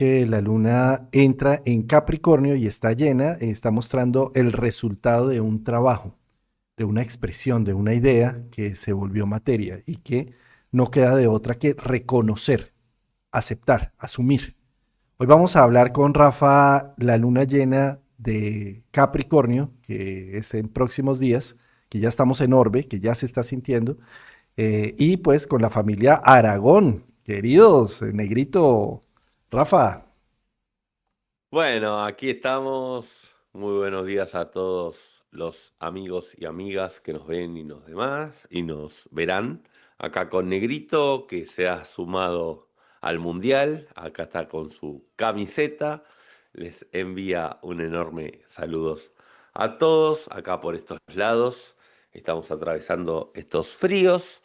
que la luna entra en Capricornio y está llena, está mostrando el resultado de un trabajo, de una expresión, de una idea que se volvió materia y que no queda de otra que reconocer, aceptar, asumir. Hoy vamos a hablar con Rafa la luna llena de Capricornio, que es en próximos días, que ya estamos en orbe, que ya se está sintiendo, y pues con la familia Aragón, queridos, Negrito, Rafa. Bueno, aquí estamos. Muy buenos días a todos los amigos y amigas que nos ven y nos demás y nos verán. Acá con Negrito que se ha sumado al Mundial. Acá está con su camiseta. Les envía un enorme saludos a todos acá por estos lados. Estamos atravesando estos fríos.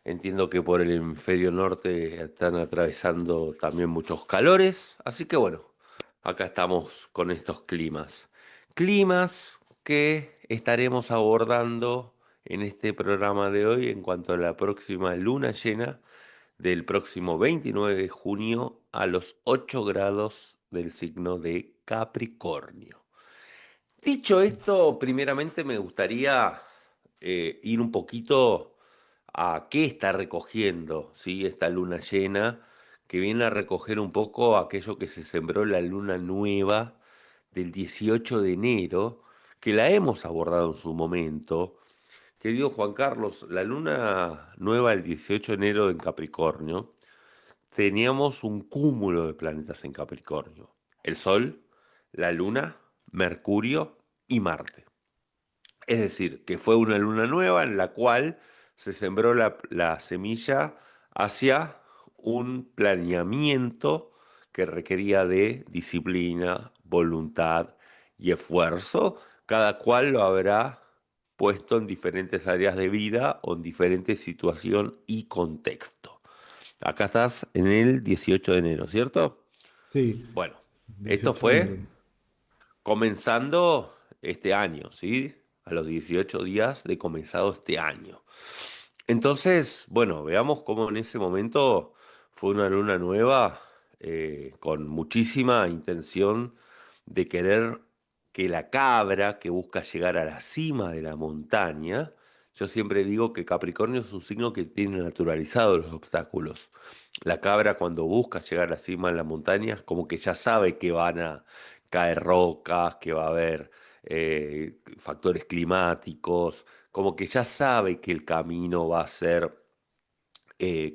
Entiendo que por el hemisferio norte están atravesando también muchos calores. Así que bueno. Acá estamos con estos climas. Climas que estaremos abordando en este programa de hoy en cuanto a la próxima luna llena del próximo 29 de junio a los 8 grados del signo de Capricornio. Dicho esto, primeramente me gustaría ir un poquito a qué está recogiendo, ¿sí? Esta luna llena, que viene a recoger un poco aquello que se sembró la luna nueva del 18 de enero, que la hemos abordado en su momento. Querido Juan Carlos, la luna nueva del 18 de enero en Capricornio, teníamos un cúmulo de planetas en Capricornio. El Sol, la Luna, Mercurio y Marte. Es decir, que fue una luna nueva en la cual se sembró la semilla hacia un planeamiento que requería de disciplina, voluntad y esfuerzo, cada cual lo habrá puesto en diferentes áreas de vida o en diferente situación y contexto. Acá estás en el 18 de enero, ¿cierto? Sí, Bueno, esto 18 de fue enero. comenzando este año, ¿sí? A los 18 días de comenzado este año. Entonces, bueno, veamos cómo en ese momento fue una luna nueva con muchísima intención de querer que la cabra que busca llegar a la cima de la montaña, yo siempre digo que Capricornio es un signo que tiene naturalizado los obstáculos. La cabra cuando busca llegar a la cima de la montaña es como que ya sabe que van a caer rocas, que va a haber factores climáticos, como que ya sabe que el camino va a ser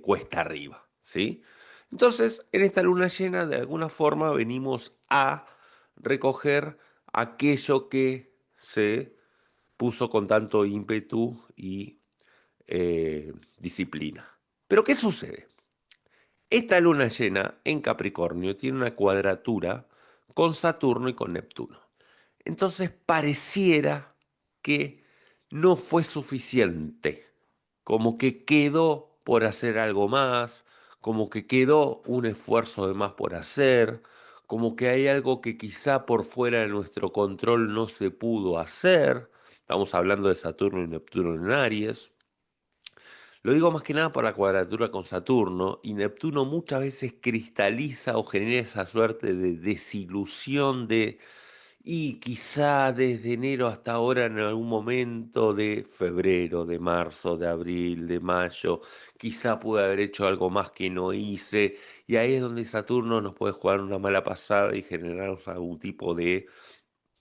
cuesta arriba, ¿sí? Entonces, en esta luna llena, de alguna forma, venimos a recoger aquello que se puso con tanto ímpetu y disciplina. Pero, ¿qué sucede? Esta luna llena en Capricornio tiene una cuadratura con Saturno y con Neptuno. Entonces pareciera que no fue suficiente, como que quedó por hacer algo más, como que quedó un esfuerzo de más por hacer, como que hay algo que quizá por fuera de nuestro control no se pudo hacer. Estamos hablando de Saturno y Neptuno en Aries. Lo digo más que nada por la cuadratura con Saturno, y Neptuno muchas veces cristaliza o genera esa suerte de desilusión de, y quizá desde enero hasta ahora en algún momento de febrero, de marzo, de abril, de mayo, quizá pude haber hecho algo más que no hice, y ahí es donde Saturno nos puede jugar una mala pasada y generarnos algún tipo de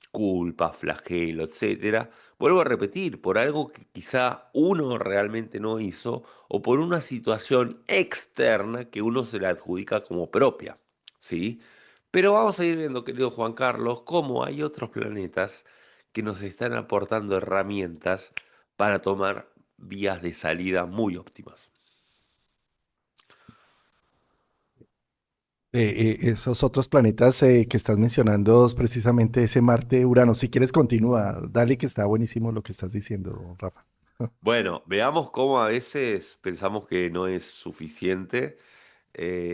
culpa, flagelo, etcétera. Vuelvo a repetir, por algo que quizá uno realmente no hizo o por una situación externa que uno se la adjudica como propia, ¿sí? Pero vamos a ir viendo, querido Juan Carlos, cómo hay otros planetas que nos están aportando herramientas para tomar vías de salida muy óptimas. Esos otros planetas que estás mencionando es precisamente ese Marte, Urano. Si quieres, continúa. Dale, que está buenísimo lo que estás diciendo, Rafa. Bueno, veamos cómo a veces pensamos que no es suficiente.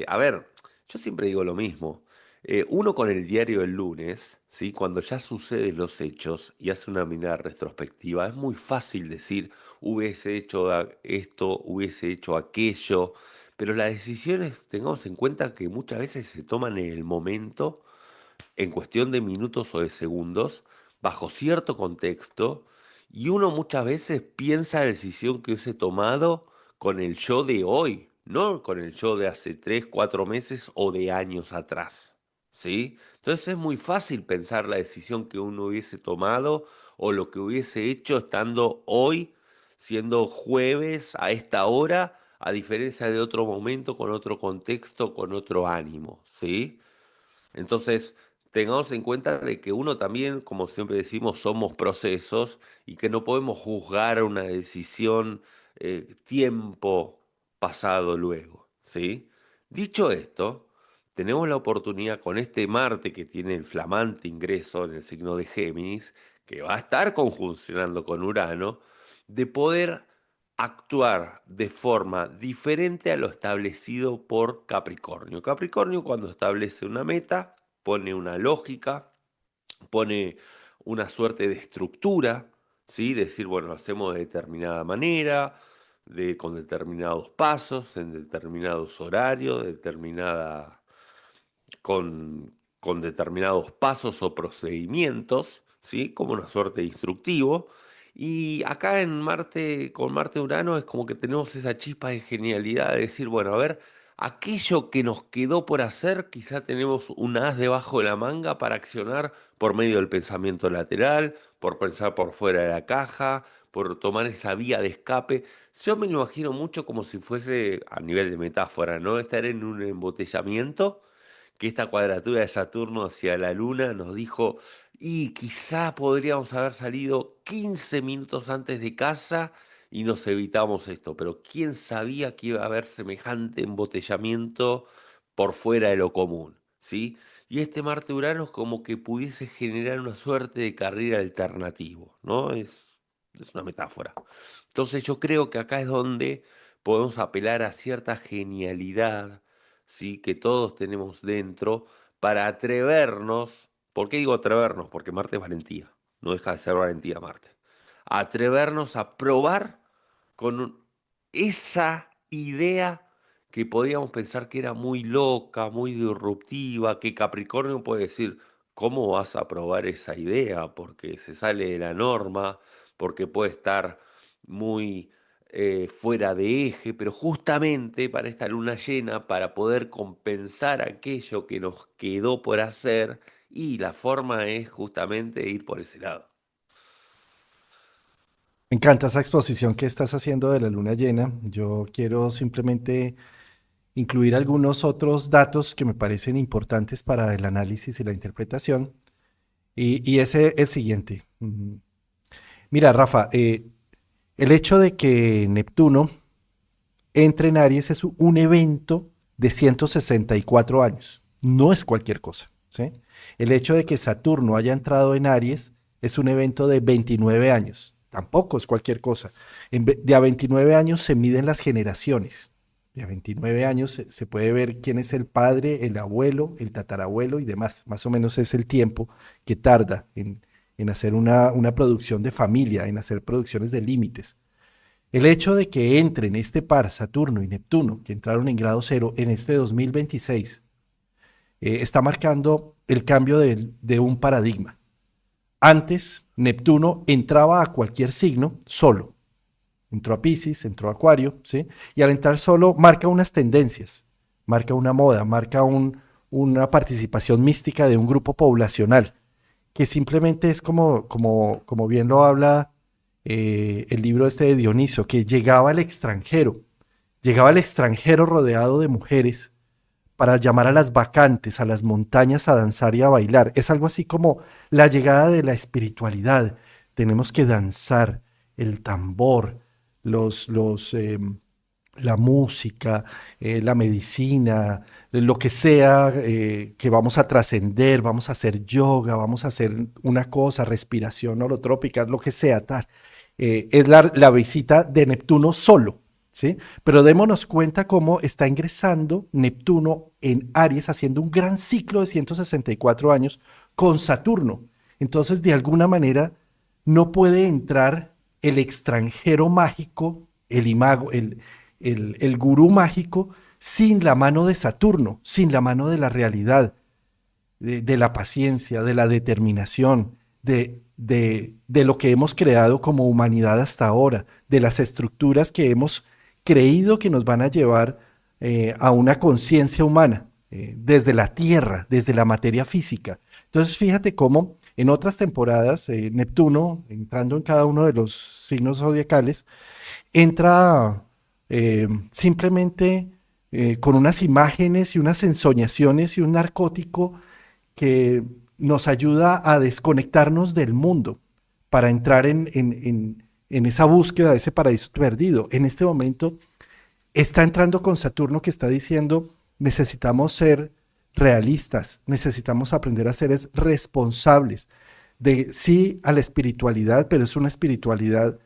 A ver, yo siempre digo lo mismo. Uno con el diario del lunes, ¿sí? Cuando ya suceden los hechos y hace una mirada retrospectiva, es muy fácil decir, hubiese hecho esto, hubiese hecho aquello, pero las decisiones, tengamos en cuenta que muchas veces se toman en el momento, en cuestión de minutos o de segundos, bajo cierto contexto, y uno muchas veces piensa la decisión que hubiese tomado con el yo de hoy, no con el yo de hace 3, 4 meses o de años atrás, ¿sí? Entonces es muy fácil pensar la decisión que uno hubiese tomado o lo que hubiese hecho estando hoy, siendo jueves a esta hora, a diferencia de otro momento, con otro contexto, con otro ánimo, ¿sí? Entonces, tengamos en cuenta de que uno también, como siempre decimos, somos procesos y que no podemos juzgar una decisión tiempo pasado luego, ¿sí? Dicho esto, tenemos la oportunidad con este Marte que tiene el flamante ingreso en el signo de Géminis, que va a estar conjuncionando con Urano, de poder actuar de forma diferente a lo establecido por Capricornio. Capricornio cuando establece una meta, pone una lógica, pone una suerte de estructura, ¿sí? Decir, bueno, lo hacemos de determinada manera, con determinados pasos, en determinados horarios, con determinados pasos o procedimientos, ¿sí? Como una suerte de instructivo. Y acá en Marte, con Marte-Urano, es como que tenemos esa chispa de genialidad de decir, bueno, a ver, aquello que nos quedó por hacer, quizá tenemos un as debajo de la manga para accionar por medio del pensamiento lateral, por pensar por fuera de la caja, por tomar esa vía de escape. Yo me lo imagino mucho como si fuese, a nivel de metáfora, ¿no? Estar en un embotellamiento, que esta cuadratura de Saturno hacia la Luna nos dijo, y quizá podríamos haber salido 15 minutos antes de casa y nos evitamos esto, pero ¿quién sabía que iba a haber semejante embotellamiento por fuera de lo común? ¿Sí? Y este Marte-Urano es como que pudiese generar una suerte de carril alternativo, ¿no? Es una metáfora. Entonces yo creo que acá es donde podemos apelar a cierta genialidad, ¿sí? Que todos tenemos dentro para atrevernos. ¿Por qué digo atrevernos? Porque Marte es valentía, no deja de ser valentía Marte. Atrevernos a probar con esa idea que podíamos pensar que era muy loca, muy disruptiva, que Capricornio puede decir, ¿cómo vas a probar esa idea? Porque se sale de la norma, porque puede estar muy fuera de eje, pero justamente para esta luna llena, para poder compensar aquello que nos quedó por hacer, y la forma es justamente ir por ese lado. Me encanta esa exposición que estás haciendo de la luna llena. Yo quiero simplemente incluir algunos otros datos que me parecen importantes para el análisis y la interpretación. Y ese es el siguiente. Mira, Rafa, el hecho de que Neptuno entre en Aries es un evento de 164 años. No es cualquier cosa, ¿sí? El hecho de que Saturno haya entrado en Aries es un evento de 29 años. Tampoco es cualquier cosa. De a 29 años se miden las generaciones. De a 29 años se puede ver quién es el padre, el abuelo, el tatarabuelo y demás. Más o menos es el tiempo que tarda en hacer una producción de familia, en hacer producciones de límites. El hecho de que entren este par, Saturno y Neptuno, que entraron en grado cero en este 2026, está marcando el cambio de un paradigma. Antes, Neptuno entraba a cualquier signo solo. Entró a Piscis, entró a Acuario, ¿sí? Y al entrar solo marca unas tendencias, marca una moda, marca una participación mística de un grupo poblacional, que simplemente es como bien lo habla el libro este de Dioniso, que llegaba al extranjero rodeado de mujeres para llamar a las bacantes, a las montañas a danzar y a bailar. Es algo así como la llegada de la espiritualidad. Tenemos que danzar, el tambor, la música, la medicina, lo que sea que vamos a trascender, vamos a hacer yoga, vamos a hacer una cosa, respiración holotrópica, lo que sea, tal. Es la visita de Neptuno solo, ¿sí? Pero démonos cuenta cómo está ingresando Neptuno en Aries, haciendo un gran ciclo de 164 años con Saturno. Entonces, de alguna manera, no puede entrar el extranjero mágico, el imago, el gurú mágico, sin la mano de Saturno, sin la mano de la realidad, de la paciencia, de la determinación, de lo que hemos creado como humanidad hasta ahora, de las estructuras que hemos creído que nos van a llevar a una conciencia humana, desde la Tierra, desde la materia física. Entonces fíjate cómo en otras temporadas Neptuno, entrando en cada uno de los signos zodiacales, entra simplemente con unas imágenes y unas ensoñaciones y un narcótico que nos ayuda a desconectarnos del mundo para entrar en esa búsqueda de ese paraíso perdido. En este momento está entrando con Saturno, que está diciendo: necesitamos ser realistas, necesitamos aprender a ser responsables de sí a la espiritualidad, pero es una espiritualidad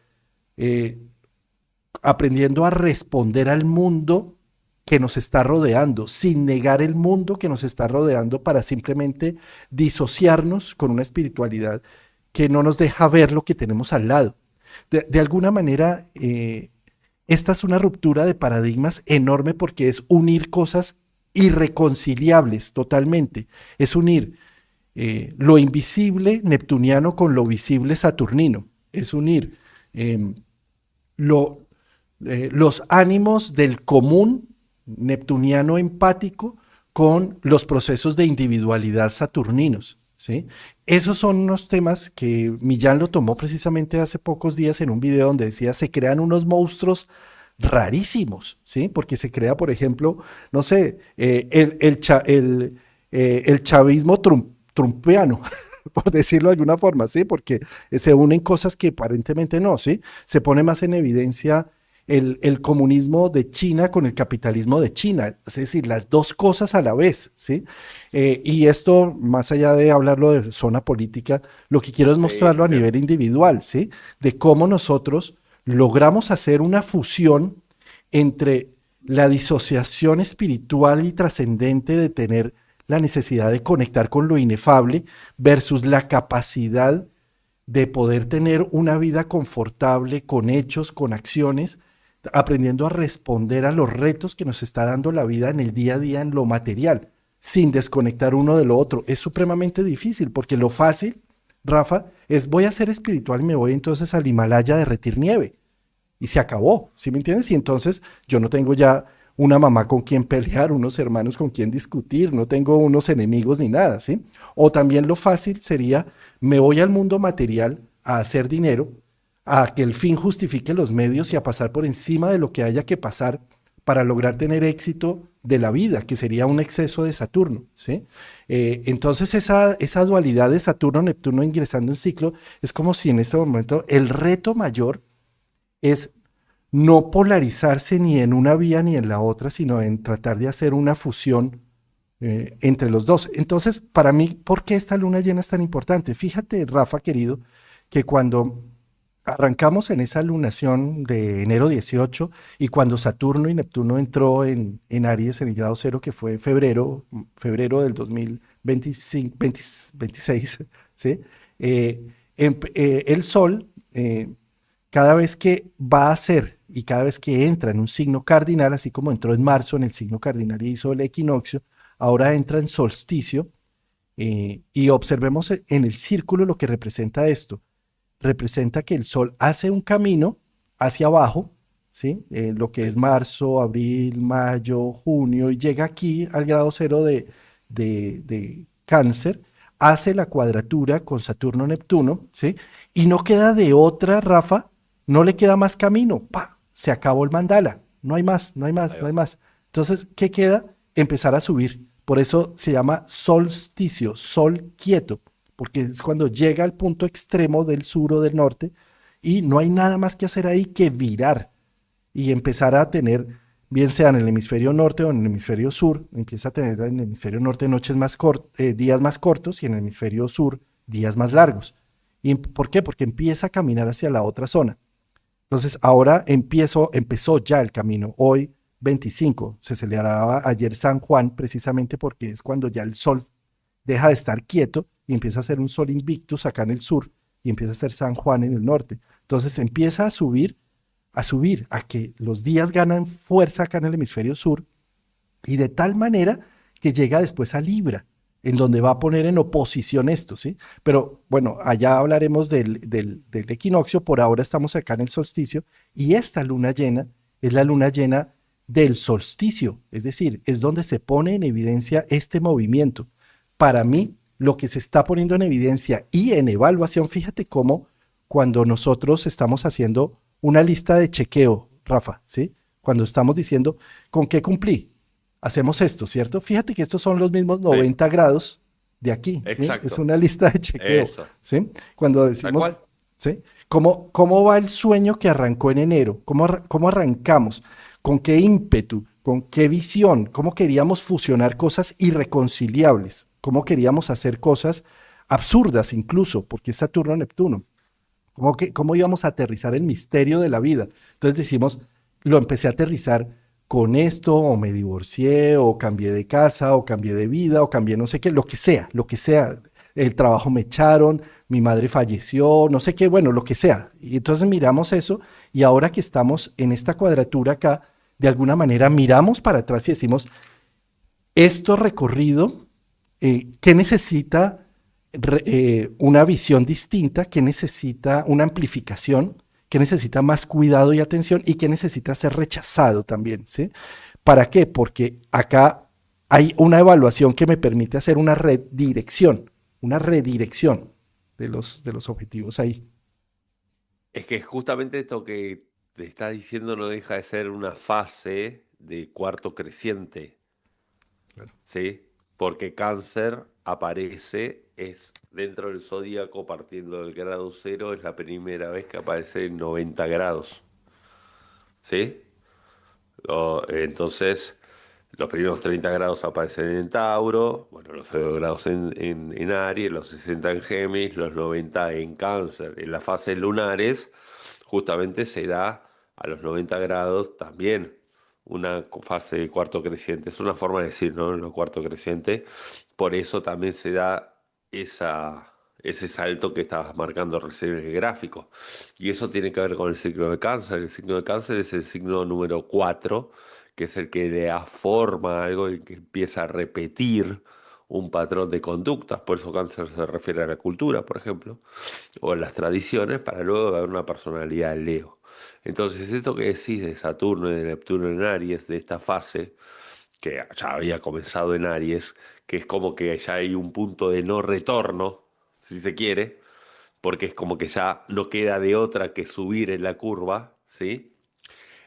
aprendiendo a responder al mundo que nos está rodeando, sin negar el mundo que nos está rodeando, para simplemente disociarnos con una espiritualidad que no nos deja ver lo que tenemos al lado. De alguna manera, esta es una ruptura de paradigmas enorme, porque es unir cosas irreconciliables totalmente. Es unir lo invisible neptuniano con lo visible saturnino. Es unir los ánimos del común neptuniano empático con los procesos de individualidad saturninos, ¿sí? Esos son unos temas que Millán lo tomó precisamente hace pocos días en un video donde decía: se crean unos monstruos rarísimos, ¿sí? Porque se crea, por ejemplo, no sé, el chavismo trumpiano, por decirlo de alguna forma, ¿sí? Porque se unen cosas que aparentemente no, ¿sí? Se pone más en evidencia el comunismo de China con el capitalismo de China, es decir, las dos cosas a la vez, ¿sí? Y esto, más allá de hablarlo de zona política, lo que quiero es mostrarlo a nivel individual, ¿sí? De cómo nosotros logramos hacer una fusión entre la disociación espiritual y trascendente de tener la necesidad de conectar con lo inefable versus la capacidad de poder tener una vida confortable con hechos, con acciones, aprendiendo a responder a los retos que nos está dando la vida en el día a día, en lo material, sin desconectar uno de lo otro. Es supremamente difícil, porque lo fácil, Rafa, es: voy a ser espiritual y me voy entonces al Himalaya a derretir nieve. Y se acabó, ¿sí me entiendes? Y entonces yo no tengo ya una mamá con quien pelear, unos hermanos con quien discutir, no tengo unos enemigos ni nada, ¿sí? O también lo fácil sería: me voy al mundo material a hacer dinero, a que el fin justifique los medios y a pasar por encima de lo que haya que pasar para lograr tener éxito de la vida, que sería un exceso de Saturno, ¿sí? Entonces esa dualidad de Saturno-Neptuno ingresando en ciclo es como si en este momento el reto mayor es no polarizarse ni en una vía ni en la otra, sino en tratar de hacer una fusión entre los dos. Entonces, para mí, ¿por qué esta luna llena es tan importante? Fíjate, Rafa, querido, que cuando arrancamos en esa lunación de enero 18 y cuando Saturno y Neptuno entró en Aries en el grado cero, que fue febrero del 2025, 26, ¿sí? El Sol, cada vez que va a hacer y cada vez que entra en un signo cardinal, así como entró en marzo en el signo cardinal y hizo el equinoccio, ahora entra en solsticio, y observemos en el círculo lo que representa esto. Representa que el Sol hace un camino hacia abajo, ¿sí? Lo que es marzo, abril, mayo, junio, y llega aquí al grado cero de Cáncer, hace la cuadratura con Saturno-Neptuno, ¿sí? Y no queda de otra, Rafa, no le queda más camino, ¡pa! Se acabó el mandala, no hay más, no hay más, no hay más. Entonces, ¿qué queda? Empezar a subir. Por eso se llama solsticio, sol quieto, porque es cuando llega al punto extremo del sur o del norte y no hay nada más que hacer ahí que virar y empezar a tener, bien sea en el hemisferio norte o en el hemisferio sur, empieza a tener en el hemisferio norte días más cortos y en el hemisferio sur días más largos. ¿Y por qué? Porque empieza a caminar hacia la otra zona. Entonces ahora empezó ya el camino. Hoy 25, se celebraba ayer San Juan, precisamente porque es cuando ya el sol deja de estar quieto y empieza a ser un sol invictus acá en el sur y empieza a ser San Juan en el norte. Entonces empieza a subir, a que los días ganan fuerza acá en el hemisferio sur Y de tal manera que llega después a Libra, en donde va a poner en oposición esto, ¿sí? Pero bueno, allá hablaremos del equinoccio, por ahora estamos acá en el solsticio, y esta luna llena es la luna llena del solsticio, es decir, es donde se pone en evidencia este movimiento. Para mí, lo que se está poniendo en evidencia y en evaluación, fíjate cómo cuando nosotros estamos haciendo una lista de chequeo, Rafa, ¿sí? Cuando estamos diciendo, ¿con qué cumplí? Hacemos esto, ¿cierto? Fíjate que estos son los mismos Sí, 90 grados de aquí, ¿sí? Es exacto. una lista de chequeo, Eso. ¿sí? Cuando Tal decimos, cual. ¿sí? ¿Cómo va el sueño que arrancó en enero? ¿Cómo arrancamos? ¿Con qué ímpetu? ¿Con qué visión? ¿Cómo queríamos fusionar cosas irreconciliables? ¿Cómo queríamos hacer cosas absurdas incluso? Porque es Saturno-Neptuno. ¿Cómo íbamos a aterrizar el misterio de la vida? Entonces decimos, lo empecé a aterrizar con esto, o me divorcié, o cambié de casa, o cambié de vida, o cambié no sé qué, lo que sea. El trabajo me echaron, mi madre falleció, no sé qué, bueno, lo que sea. Y entonces miramos eso, y ahora que estamos en esta cuadratura acá, de alguna manera miramos para atrás y decimos, esto recorrido, ¿qué necesita una visión distinta? ¿Qué necesita una amplificación? ¿Qué necesita más cuidado y atención? ¿Y qué necesita ser rechazado también? ¿Sí? ¿Para qué? Porque acá hay una evaluación que me permite hacer una redirección de los objetivos ahí. Es que justamente esto que te está diciendo no deja de ser una fase de cuarto creciente, Claro. ¿sí? Porque Cáncer aparece, es dentro del zodíaco, partiendo del grado cero, es la primera vez que aparece en 90 grados, ¿sí? Entonces, los primeros 30 grados aparecen en Tauro, bueno, los 0 grados en Aries, los 60 en Géminis, los 90 en Cáncer. En las fases lunares, justamente se da a los 90 grados también una fase de cuarto creciente. Es una forma de decir, ¿no? Lo cuarto creciente. Por eso también se da ese salto que estabas marcando recién en el gráfico. Y eso tiene que ver con el signo de Cáncer. El signo de Cáncer es el signo número 4, que es el que le da forma a algo y que empieza a repetir un patrón de conductas. Por eso Cáncer se refiere a la cultura, por ejemplo, o a las tradiciones, para luego dar una personalidad de Leo. Entonces, esto que decís de Saturno y de Neptuno en Aries, de esta fase, que ya había comenzado en Aries, que es como que ya hay un punto de no retorno, si se quiere, porque es como que ya no queda de otra que subir en la curva, ¿sí?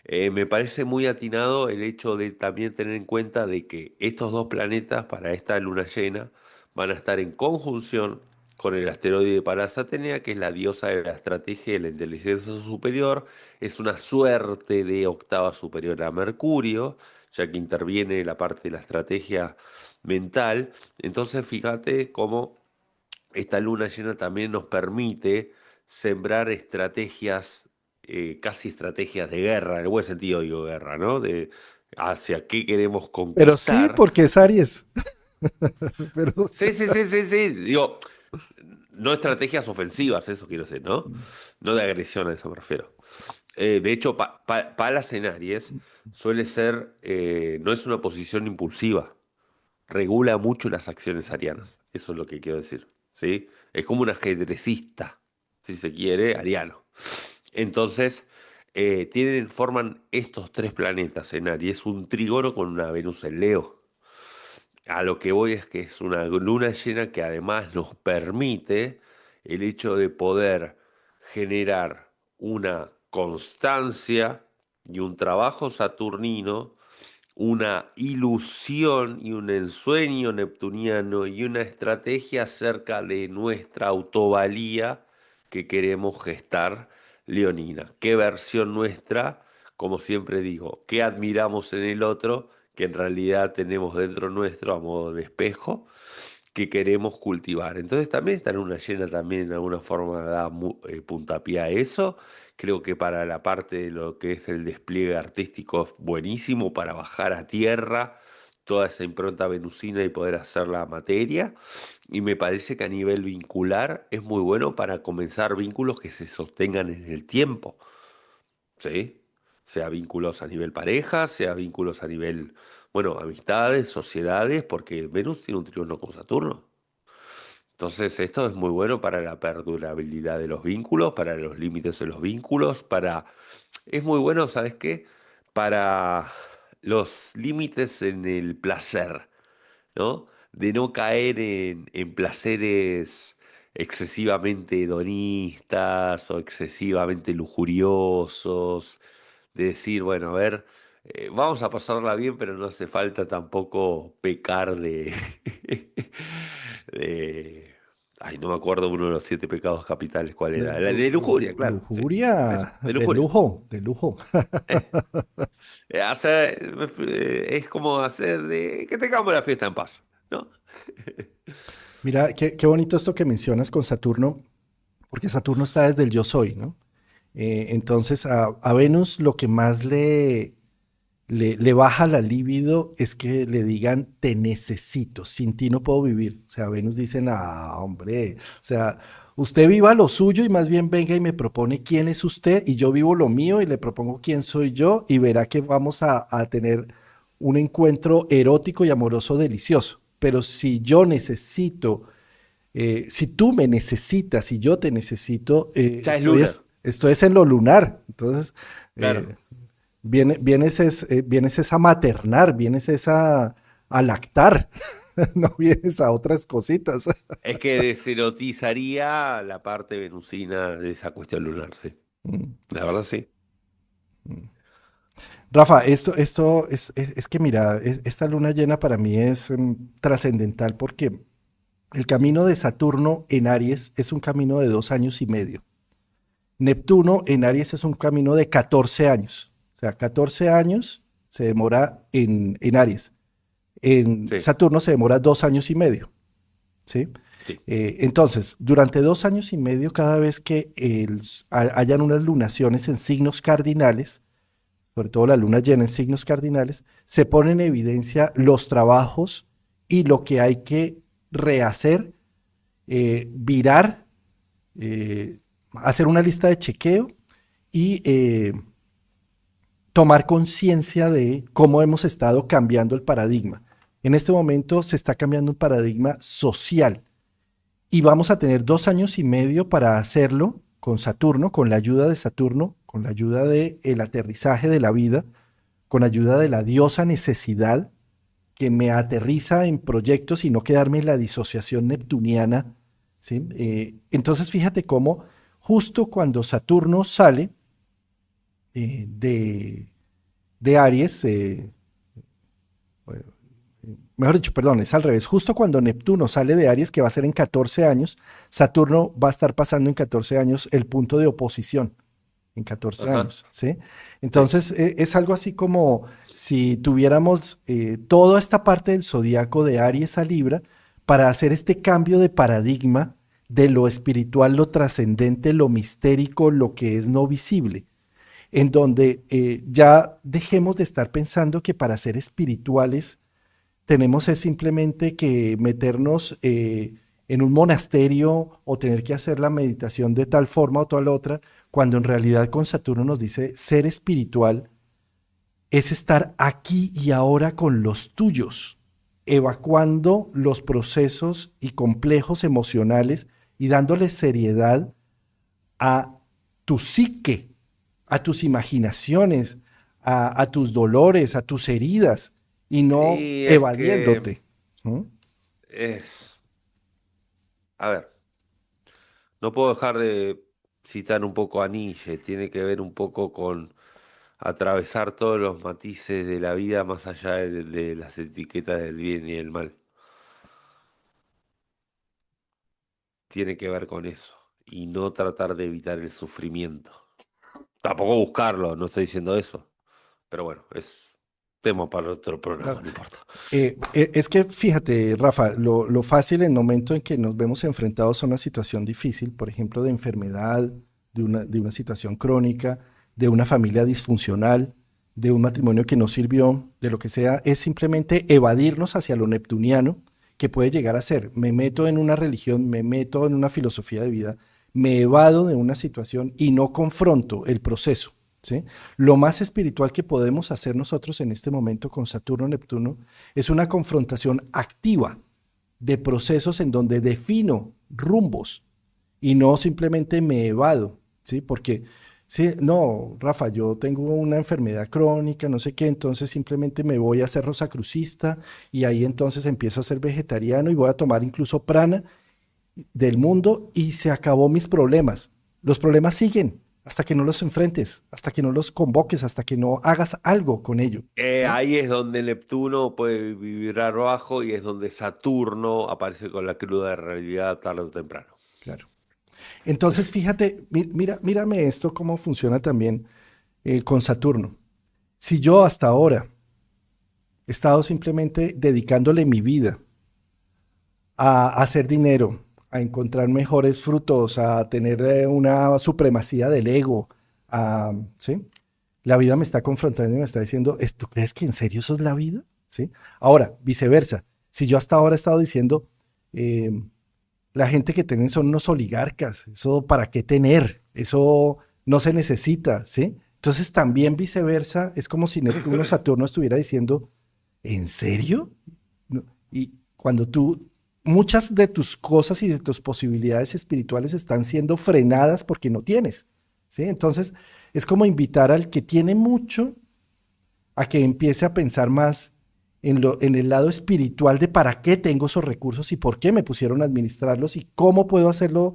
Me parece muy atinado el hecho de también tener en cuenta de que estos dos planetas para esta luna llena van a estar en conjunción con el asteroide Pallas Atenea, que es la diosa de la estrategia y de la inteligencia superior. Es una suerte de octava superior a Mercurio, ya que interviene la parte de la estrategia mental. Entonces, fíjate cómo esta luna llena también nos permite sembrar estrategias, casi estrategias de guerra, en el buen sentido digo guerra, ¿no? De hacia qué queremos Pero sí, conquistar. porque es Aries. Pero, Sí, sí, sí, sí, sí. Digo, no estrategias ofensivas, eso quiero decir, ¿no? No de agresión, a eso me refiero. De hecho, Palas en Aries suele ser, no es una posición impulsiva, regula mucho las acciones arianas. Eso es lo que quiero decir, ¿sí? Es como un ajedrecista, si se quiere, ariano. Entonces, forman estos tres planetas en Aries, un trígono con una Venus en Leo. A lo que voy es que es una luna llena que además nos permite el hecho de poder generar una constancia y un trabajo saturnino, una ilusión y un ensueño neptuniano y una estrategia acerca de nuestra autovalía que queremos gestar leonina. ¿Qué versión nuestra? Como siempre digo, ¿qué admiramos en el otro que en realidad tenemos dentro nuestro a modo de espejo que queremos cultivar? Entonces también esta luna llena también de alguna forma da puntapié a eso. Creo que para la parte de lo que es el despliegue artístico es buenísimo para bajar a tierra toda esa impronta venusina y poder hacer la materia. Y me parece que a nivel vincular es muy bueno para comenzar vínculos que se sostengan en el tiempo, ¿sí? Sea vínculos a nivel pareja, sea vínculos a nivel Bueno, amistades, sociedades, porque Venus tiene un trigono con Saturno. Entonces, esto es muy bueno para la perdurabilidad de los vínculos, para los límites de los vínculos, para... Es muy bueno, ¿sabes qué? Para los límites en el placer, ¿no? De no caer en placeres excesivamente hedonistas o excesivamente lujuriosos, de decir, bueno, a ver, vamos a pasarla bien, pero no hace falta tampoco pecar de, de... Ay, no me acuerdo uno de los siete pecados capitales, ¿cuál De era? La de lujuria, claro, sí, eso, lujuria, de lujuria. de lujo. Eh, es como hacer de que tengamos la fiesta en paz, ¿no? Mira, qué bonito esto que mencionas con Saturno, porque Saturno está desde el yo soy, ¿no? Entonces a Venus lo que más le baja la libido es que le digan te necesito, sin ti no puedo vivir. O sea, Venus dice, ah, hombre, o sea, usted viva lo suyo y más bien venga y me propone quién es usted y yo vivo lo mío y le propongo quién soy yo y verá que vamos a tener un encuentro erótico y amoroso delicioso. Pero si yo necesito, si tú me necesitas y yo te necesito, Ya es Luna, esto es en lo lunar. Entonces, claro. eh, vienes es a maternar, vienes es a lactar, no vienes a otras cositas. Es que deserotizaría la parte venusina de esa cuestión lunar, sí. La verdad, sí. Rafa, esto es que mira, esta luna llena para mí es trascendental porque el camino de Saturno en Aries es un camino de 2 años y medio. Neptuno en Aries es un camino de 14 años. O sea, 14 años se demora en Aries. En Sí, Saturno se demora 2 años y medio. ¿Sí? sí. Entonces, durante 2 años y medio, cada vez que hayan unas lunaciones en signos cardinales, sobre todo la luna llena en signos cardinales, se pone en evidencia los trabajos y lo que hay que rehacer, virar, hacer una lista de chequeo y tomar conciencia de cómo hemos estado cambiando el paradigma. En este momento se está cambiando un paradigma social y vamos a tener 2 años y medio para hacerlo con Saturno, con la ayuda de Saturno, con la ayuda del aterrizaje de la vida, con ayuda de la diosa necesidad que me aterriza en proyectos y no quedarme en la disociación neptuniana. ¿Sí? Entonces fíjate cómo justo cuando Saturno sale de Aries, mejor dicho, perdón, es al revés. Justo cuando Neptuno sale de Aries, que va a ser en 14 años, Saturno va a estar pasando en 14 años el punto de oposición, en 14 Ajá, años, ¿sí? sí. Entonces, es algo así como si tuviéramos toda esta parte del zodiaco de Aries a Libra para hacer este cambio de paradigma de lo espiritual, lo trascendente, lo mistérico, lo que es no visible, en donde ya dejemos de estar pensando que para ser espirituales tenemos es simplemente que meternos en un monasterio o tener que hacer la meditación de tal forma o tal otra, cuando en realidad con Saturno nos dice ser espiritual es estar aquí y ahora con los tuyos, evacuando los procesos y complejos emocionales y dándole seriedad a tu psique, a tus imaginaciones, a tus dolores, a tus heridas, y no Y es que evadiéndote. ¿Mm? es... A ver, no puedo dejar de citar un poco a Nietzsche, tiene que ver un poco con atravesar todos los matices de la vida más allá de las etiquetas del bien y del mal. Tiene que ver con eso y no tratar de evitar el sufrimiento. Tampoco buscarlo, no estoy diciendo eso, pero bueno, es tema para otro programa, Claro. no importa. Es que fíjate, Rafa, lo fácil en el momento en que nos vemos enfrentados a una situación difícil, por ejemplo, de enfermedad, de una situación crónica, de una familia disfuncional, de un matrimonio que no sirvió, de lo que sea, es simplemente evadirnos hacia lo neptuniano, que puede llegar a ser, me meto en una religión, me meto en una filosofía de vida, me evado de una situación y no confronto el proceso, ¿sí? Lo más espiritual que podemos hacer nosotros en este momento con Saturno-Neptuno es una confrontación activa de procesos en donde defino rumbos y no simplemente me evado, ¿sí? Porque, sí, no, Rafa, yo tengo una enfermedad crónica, no sé qué, entonces simplemente me voy a hacer rosacrucista y ahí entonces empiezo a ser vegetariano y voy a tomar incluso prana del mundo y se acabó mis problemas. Los problemas siguen hasta que no los enfrentes, hasta que no los convoques, hasta que no hagas algo con ello, ¿sí? Ahí es donde Neptuno puede vibrar bajo y es donde Saturno aparece con la cruda realidad tarde o temprano. Claro. Entonces, fíjate, mírame esto, cómo funciona también con Saturno. Si yo hasta ahora he estado simplemente dedicándole mi vida a hacer dinero, a encontrar mejores frutos, a tener una supremacía del ego, ¿sí? La vida me está confrontando y me está diciendo, ¿tú crees que en serio eso es la vida? ¿Sí? Ahora, viceversa, si yo hasta ahora he estado diciendo, eh, la gente que tienen son unos oligarcas, eso para qué tener, eso no se necesita, ¿sí? Entonces también viceversa, es como si Neptuno, Saturno estuviera diciendo, ¿en serio? No. Y cuando muchas de tus cosas y de tus posibilidades espirituales están siendo frenadas porque no tienes, ¿sí? Entonces es como invitar al que tiene mucho a que empiece a pensar más en el lado espiritual de para qué tengo esos recursos y por qué me pusieron a administrarlos y cómo puedo hacerlo,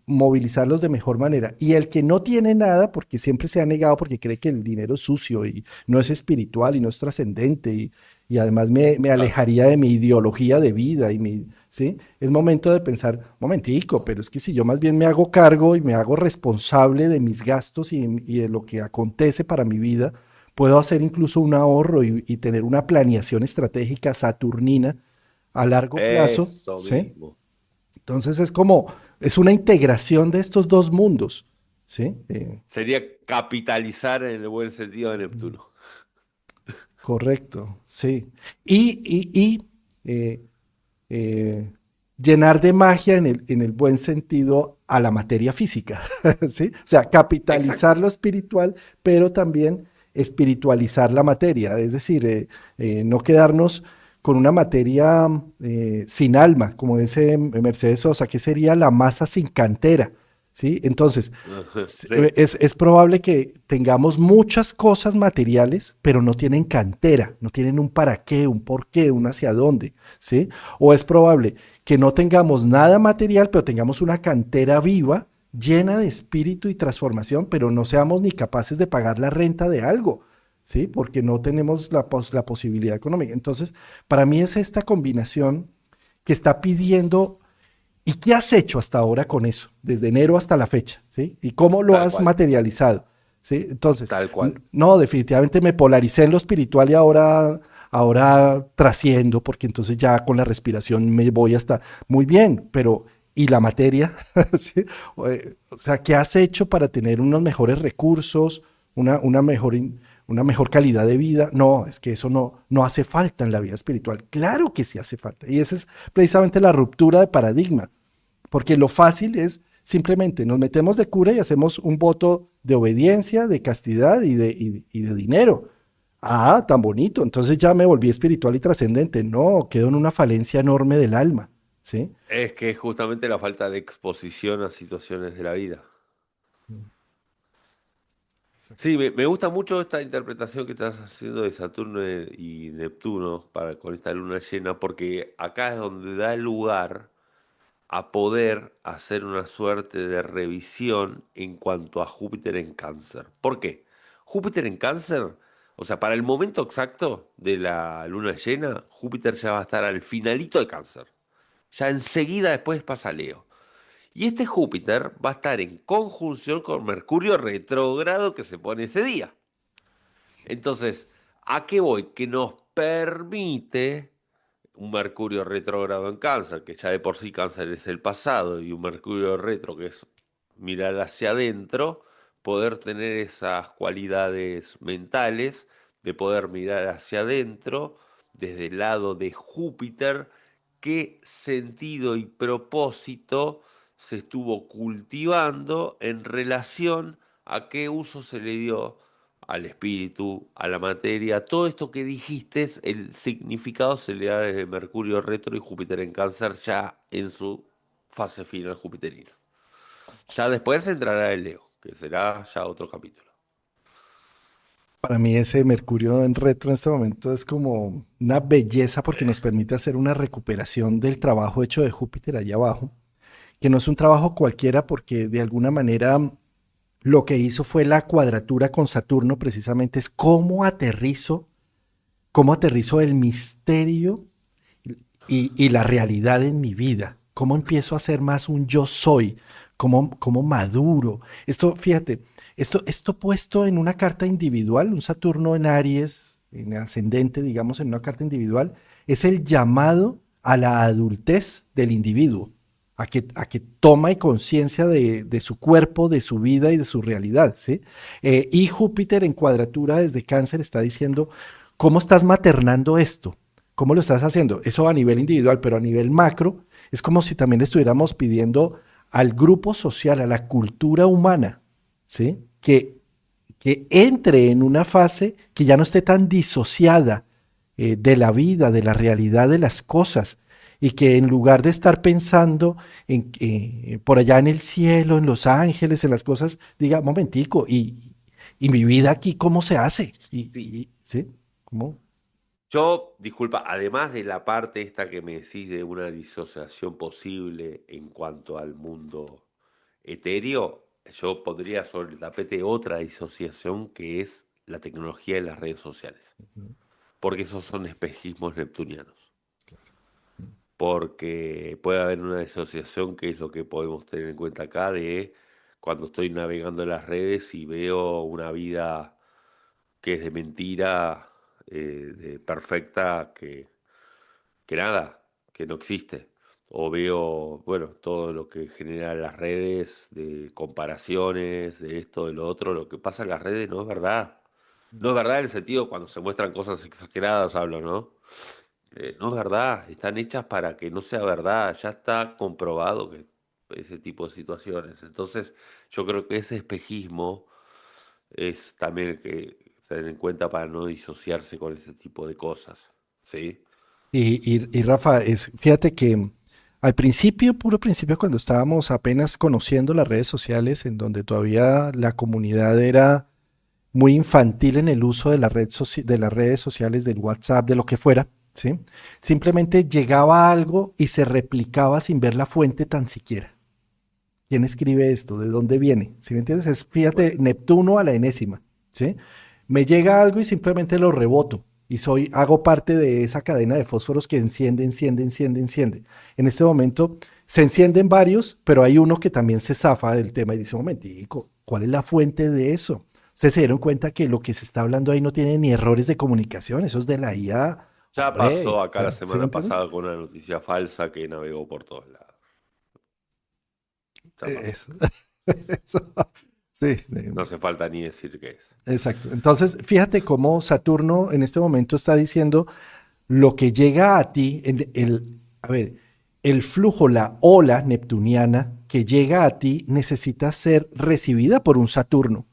movilizarlos de mejor manera. Y el que no tiene nada, porque siempre se ha negado porque cree que el dinero es sucio y no es espiritual y no es trascendente y además me Claro. alejaría de mi ideología de vida y ¿sí? Es momento de pensar, momentico, pero es que si yo más bien me hago cargo y me hago responsable de mis gastos y de lo que acontece para mi vida, puedo hacer incluso un ahorro y tener una planeación estratégica saturnina a largo plazo, Eso ¿sí? mismo. Entonces es como, es una integración de estos dos mundos, ¿sí? Sería capitalizar en el buen sentido de Neptuno. Correcto, sí. Y eh, eh, llenar de magia en el buen sentido a la materia física, ¿sí? O sea, capitalizar Exacto. lo espiritual, pero también espiritualizar la materia, es decir, no quedarnos con una materia sin alma, como dice Mercedes Sosa, que sería la masa sin cantera, ¿sí? Entonces, Sí, es probable que tengamos muchas cosas materiales, pero no tienen cantera, no tienen un para qué, un por qué, un hacia dónde, ¿sí? O es probable que no tengamos nada material, pero tengamos una cantera viva, llena de espíritu y transformación, pero no seamos ni capaces de pagar la renta de algo, ¿sí? Porque no tenemos la posibilidad económica. Entonces, para mí es esta combinación que está pidiendo. ¿Y qué has hecho hasta ahora con eso, desde enero hasta la fecha? ¿Sí? ¿Y cómo lo tal has cual, materializado? ¿Sí? Entonces, tal cual. no, definitivamente me polaricé en lo espiritual y ahora trasciendo, porque entonces ya con la respiración me voy hasta muy bien, pero ¿y la materia? ¿Sí? O sea, ¿qué has hecho para tener unos mejores recursos, una mejor calidad de vida? No, es que eso no hace falta en la vida espiritual. Claro que sí hace falta. Y esa es precisamente la ruptura de paradigma. Porque lo fácil es simplemente nos metemos de cura y hacemos un voto de obediencia, de castidad y de dinero. Ah, tan bonito. Entonces ya me volví espiritual y trascendente. No, quedo en una falencia enorme del alma. ¿Sí? Es que es justamente la falta de exposición a situaciones de la vida. Sí, me gusta mucho esta interpretación que estás haciendo de Saturno y Neptuno con esta luna llena, porque acá es donde da lugar a poder hacer una suerte de revisión en cuanto a Júpiter en Cáncer. ¿Por qué? Júpiter en Cáncer, o sea, para el momento exacto de la luna llena, Júpiter ya va a estar al finalito de Cáncer. Ya enseguida después pasa a Leo. Y este Júpiter va a estar en conjunción con Mercurio retrógrado que se pone ese día. Entonces, ¿a qué voy? Que nos permite un Mercurio retrógrado en Cáncer, que ya de por sí Cáncer es el pasado, y un Mercurio retro que es mirar hacia adentro, poder tener esas cualidades mentales de poder mirar hacia adentro desde el lado de Júpiter, qué sentido y propósito se estuvo cultivando en relación a qué uso se le dio al espíritu, a la materia. Todo esto que dijiste, el significado se le da desde Mercurio retro y Júpiter en Cáncer ya en su fase final jupiterina. Ya después entrará el Leo, que será ya otro capítulo. Para mí ese Mercurio en retro en este momento es como una belleza porque nos permite hacer una recuperación del trabajo hecho de Júpiter allá abajo, que no es un trabajo cualquiera porque de alguna manera lo que hizo fue la cuadratura con Saturno, precisamente es cómo aterrizo el misterio y la realidad en mi vida, cómo empiezo a ser más un yo soy, cómo maduro. Esto, fíjate, esto puesto en una carta individual, un Saturno en Aries, en ascendente, digamos, en una carta individual, es el llamado a la adultez del individuo, a que toma conciencia de su cuerpo, de su vida y de su realidad, ¿sí? Y Júpiter en cuadratura desde Cáncer está diciendo, ¿cómo estás maternando esto? ¿Cómo lo estás haciendo? Eso a nivel individual, pero a nivel macro, es como si también le estuviéramos pidiendo al grupo social, a la cultura humana, ¿sí? Que entre en una fase que ya no esté tan disociada de la vida, de la realidad de las cosas, y que en lugar de estar pensando por allá en el cielo, en los ángeles, en las cosas, diga, momentico, y mi vida aquí, ¿cómo se hace? Sí. ¿Sí? ¿Cómo? Yo, disculpa, además de la parte esta que me decís de una disociación posible en cuanto al mundo etéreo, yo pondría sobre el tapete otra disociación que es la tecnología y las redes sociales, porque esos son espejismos neptunianos, porque puede haber una disociación que es lo que podemos tener en cuenta acá de cuando estoy navegando en las redes y veo una vida que es de mentira, de perfecta, que nada, que no existe. O veo, bueno, todo lo que generan las redes, de comparaciones, de esto, de lo otro. Lo que pasa en las redes no es verdad. No es verdad en el sentido cuando se muestran cosas exageradas, hablo, ¿no? No es verdad, están hechas para que no sea verdad. Ya está comprobado que ese tipo de situaciones. Entonces, yo creo que ese espejismo es también el que tener en cuenta para no disociarse con ese tipo de cosas. ¿Sí? Y Rafa, fíjate que al principio, puro principio, cuando estábamos apenas conociendo las redes sociales, en donde todavía la comunidad era muy infantil en el uso de de las redes sociales, del WhatsApp, de lo que fuera, ¿sí? Simplemente llegaba algo y se replicaba sin ver la fuente tan siquiera. ¿Quién escribe esto? ¿De dónde viene? ¿Sí me entiendes? Es, Bueno, fíjate, Neptuno a la enésima, ¿sí? Me llega algo y simplemente lo reboto y hago parte de esa cadena de fósforos que enciende, enciende, enciende, enciende. En este momento se encienden varios, pero hay uno que también se zafa del tema y dice, un momentico, ¿cuál es la fuente de eso? Ustedes se dieron cuenta que lo que se está hablando ahí no tiene ni errores de comunicación, eso es de la IA, ya hombre, pasó acá la ¿sí me semana entiendes? pasada con una noticia falsa que navegó por todos lados. Ya pasó. Eso, eso, sí, No hace falta ni decir qué es. exacto. Entonces, fíjate cómo Saturno en este momento está diciendo lo que llega a ti, a ver, el flujo, la ola neptuniana que llega a ti necesita ser recibida por un Saturno.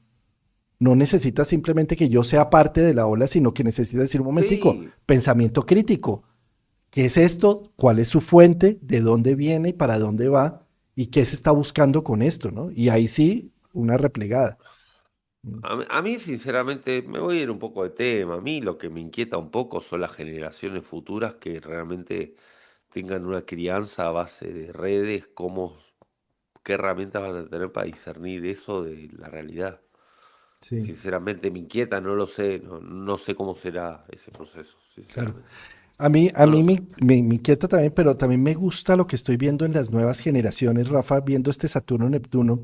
No necesita simplemente que yo sea parte de la ola, sino que necesita decir un momentico, Sí, pensamiento crítico. ¿Qué es esto? ¿Cuál es su fuente? ¿De dónde viene y para dónde va? ¿Y qué se está buscando con esto? ¿No? Y ahí sí, una replegada. a mí, sinceramente me voy a ir un poco de tema. A mí lo que me inquieta un poco son las generaciones futuras que realmente tengan una crianza a base de redes, qué herramientas van a tener para discernir eso de la realidad. Sí, Sinceramente me inquieta, no lo sé, no sé cómo será ese proceso, claro. sinceramente. A No mí lo sé. me inquieta también, pero también me gusta lo que estoy viendo en las nuevas generaciones, Rafa, viendo este Saturno-Neptuno.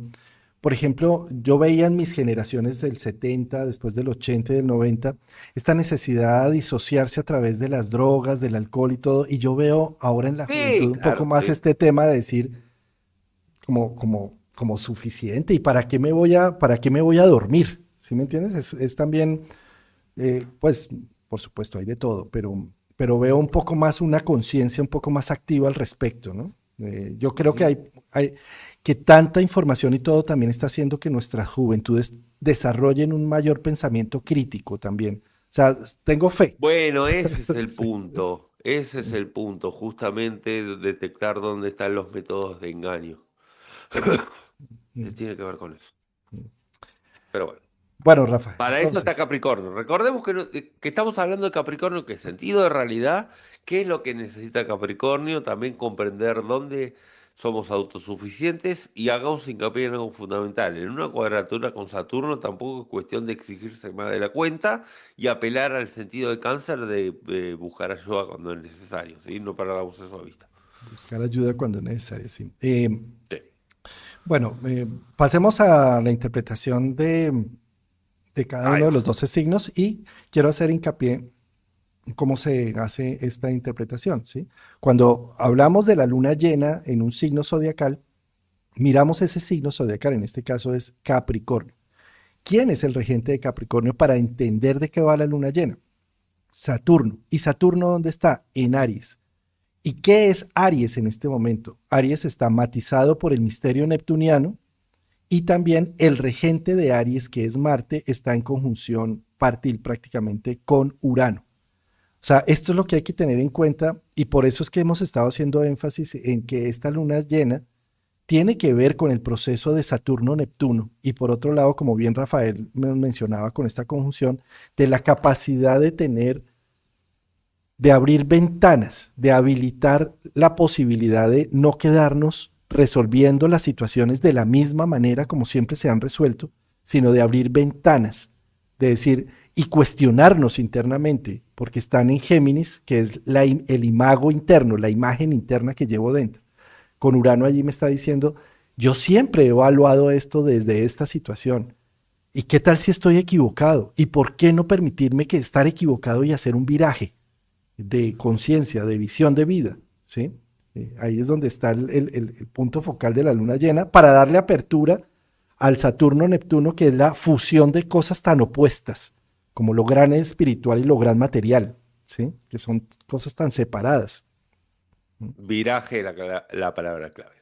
Por ejemplo, yo veía en mis generaciones del 70, después del 80 y del 90, esta necesidad de disociarse a través de las drogas, del alcohol y todo, y yo veo ahora en la Sí, juventud un poco claro, más sí. este tema de decir como suficiente, ¿y para qué me voy a dormir? ¿Sí me entiendes? Es también pues, por supuesto, hay de todo, pero veo un poco más una conciencia un poco más activa al respecto, ¿no? Yo creo que que tanta información y todo también está haciendo que nuestras juventudes desarrollen un mayor pensamiento crítico también. O sea, tengo fe. Bueno, ese es el Sí. punto. Ese es el punto, justamente detectar dónde están los métodos de engaño. Tiene que ver con eso. Pero bueno. Bueno, Rafa, Para eso está entonces, Capricornio. Recordemos que estamos hablando de Capricornio, que sentido de realidad, qué es lo que necesita Capricornio, también comprender dónde somos autosuficientes y hagamos hincapié en algo fundamental. En una cuadratura con Saturno tampoco es cuestión de exigirse más de la cuenta y apelar al sentido de Cáncer de buscar ayuda cuando es necesario, ¿sí? No perdamos eso a vista. buscar ayuda cuando es necesario, sí. Sí. Bueno, pasemos a la interpretación de cada Ahí uno de va. los 12 signos y quiero hacer hincapié en cómo se hace esta interpretación, ¿sí? Cuando hablamos de la luna llena en un signo zodiacal, miramos ese signo zodiacal, en este caso es Capricornio. ¿Quién es el regente de Capricornio para entender de qué va la luna llena? Saturno. ¿Y Saturno dónde está? En Aries. ¿Y qué es Aries en este momento? Aries está matizado por el misterio neptuniano y también el regente de Aries, que es Marte, está en conjunción partil prácticamente con Urano. O sea, esto es lo que hay que tener en cuenta y por eso es que hemos estado haciendo énfasis en que esta luna llena tiene que ver con el proceso de Saturno-Neptuno y por otro lado, como bien Rafael mencionaba con esta conjunción, de la capacidad de tener, de abrir ventanas, de habilitar la posibilidad de no quedarnos resolviendo las situaciones de la misma manera como siempre se han resuelto, sino de abrir ventanas, de decir y cuestionarnos internamente, porque están en Géminis, que es el imago interno, la imagen interna que llevo dentro. Con Urano allí me está diciendo, yo siempre he evaluado esto desde esta situación. ¿Y qué tal si estoy equivocado? ¿Y por qué no permitirme que estar equivocado y hacer un viraje de conciencia, de visión de vida? ¿Sí? Ahí es donde está el punto focal de la luna llena para darle apertura al Saturno-Neptuno, que es la fusión de cosas tan opuestas, como lo gran espiritual y lo gran material, ¿sí? Que son cosas tan separadas. Viraje, la palabra clave.